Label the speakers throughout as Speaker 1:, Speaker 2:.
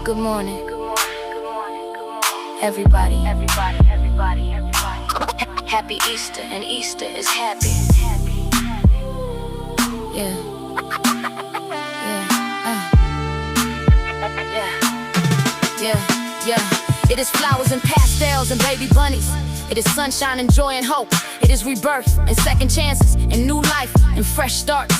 Speaker 1: Good morning, everybody. Happy Easter, and Easter is happy. Yeah. It is flowers and pastels and baby bunnies. It is sunshine and joy and hope. It is rebirth and second chances and new life and fresh starts.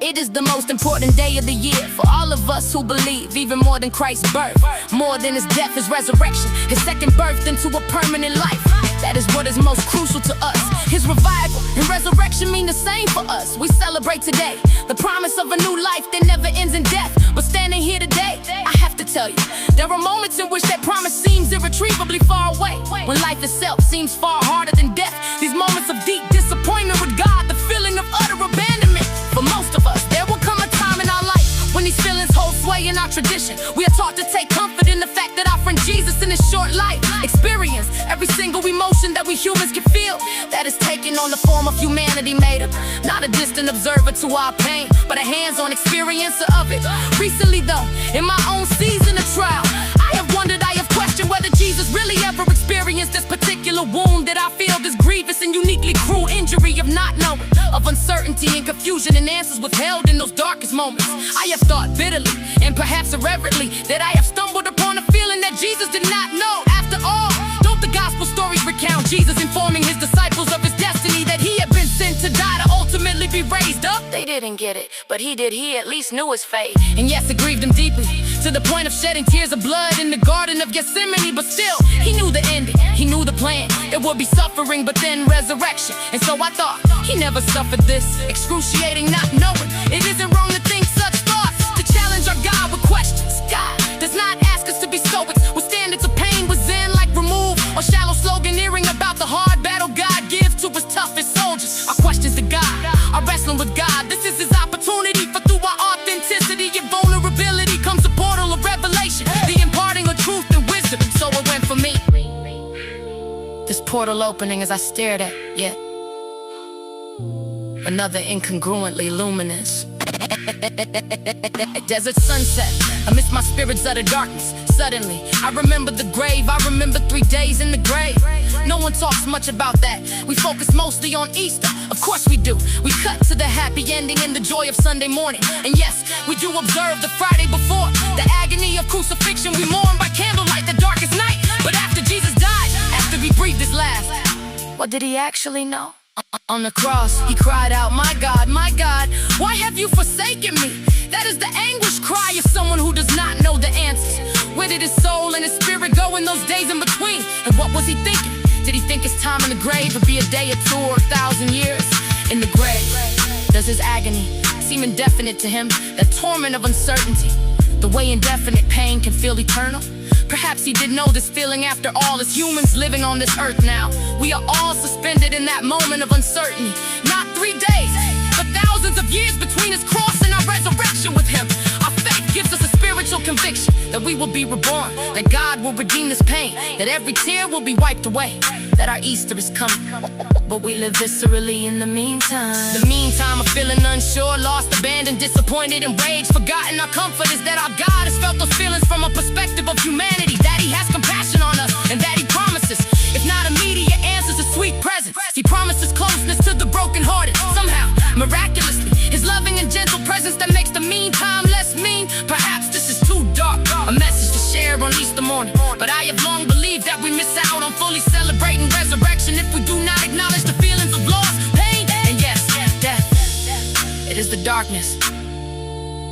Speaker 1: It is the most important day of the year for all of us who believe, even more than Christ's birth. More than his death, his resurrection, his second birth into a permanent life. That is what is most crucial to us. His revival and resurrection mean the same for us. We celebrate today the promise of a new life that never ends in death. But standing here today, I have to tell you, there are moments in which that promise seems irretrievably far away, when life itself seems far harder than death. These moments of deep disappointment with God, the feeling of utter abandonment. For most of us, there will come a time in our life when these feelings hold sway in our tradition. We are taught to take comfort in the fact that our friend Jesus in his short life experienced every single emotion that we humans can feel, that is taking on the form of humanity made up. Not a distant observer to our pain, but a hands-on experiencer of it. Recently though, in my own season of trial, I have wondered, I have questioned whether Jesus really ever experienced this particular wound that I feel, this grievous and uniquely cruel injury of not knowing, of uncertainty and confusion and answers withheld in those darkest moments. I have thought bitterly and perhaps irreverently that I have stumbled upon a feeling that Jesus did not know. After all, don't the gospel stories recount Jesus informing his disciples of his destiny, that he had been sent to die to ultimately be raised up? They didn't get it, but he did. He at least knew his fate. And yes, it grieved him deeply, to the point of shedding tears of blood in the Garden of Gethsemane. But still, he knew the ending, he knew the plan. There would be suffering, but then resurrection. And so I thought, he never suffered this excruciating not knowing. It isn't wrong to think such thoughts, to challenge our God with questions. God does not ask us to be stoics with standards of pain, with zen like remove, or shallow sloganeering about the hard battle God gives to his toughest soldiers. Our questions to God, our wrestling with God, this is his opportunity, for through our authenticity and vulnerability comes a portal of revelation, the imparting of truth and wisdom. So it went for me, this portal opening as I stared at yet another incongruently luminous desert sunset amidst my spirit's utter darkness. Suddenly, I remember the grave. I remember 3 days in the grave. No one talks much about that. We focus mostly on Easter. Of course we do. We cut to the happy ending and the joy of Sunday morning. And yes, we do observe the Friday before, the agony of crucifixion. We mourn by candlelight, the darkest night. But after Jesus died, after he breathed his last, what did he actually know? On the cross, he cried out, my God, why have you forsaken me? That is the anguish cry of someone who does not know the answers. Where did his soul and his spirit go in those days in between? And what was he thinking? Did he think his time in the grave would be a day or 2 or 1,000 years in the grave? Does his agony seem indefinite to him? The torment of uncertainty, the way indefinite pain can feel eternal? Perhaps he didn't know this feeling after all, as humans living on this earth now. We are all suspended in that moment of uncertainty. Not 3 days, but thousands of years between his cross and our resurrection with him. Our faith gives us a spiritual conviction that we will be reborn, that God will redeem this pain, that every tear will be wiped away, that our Easter is coming. But we live viscerally in the meantime. I'm feeling unsure, lost, abandoned, disappointed, enraged, forgotten. Our comfort is that our God has felt those feelings from a perspective of humanity, that he has compassion on us, and that he promises, if not immediate answers, a sweet presence. He promises closeness to the brokenhearted. Somehow, miraculously, his loving and gentle presence that makes the meantime less mean. Perhaps this is too dark, a message to share on Easter morning, but I have long believed that we miss out on fully celebrating resurrection if we do not acknowledge the feelings of loss, pain, and yes, death. It is the darkness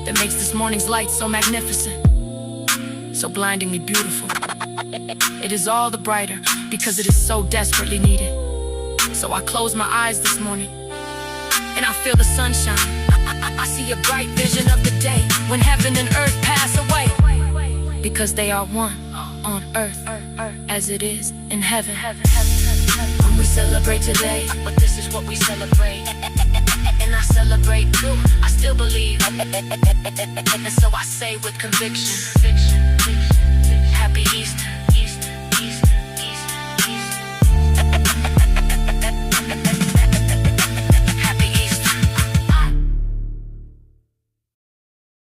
Speaker 1: that makes this morning's light so magnificent, so blindingly beautiful. It is all the brighter because it is so desperately needed. So I close my eyes this morning and I feel the sunshine. I see a bright vision of the day when heaven and earth pass away, because they are one on earth as it is in heaven. When we celebrate today, but this is what we celebrate, and I celebrate too. I still believe, and so I say with conviction, Happy Easter.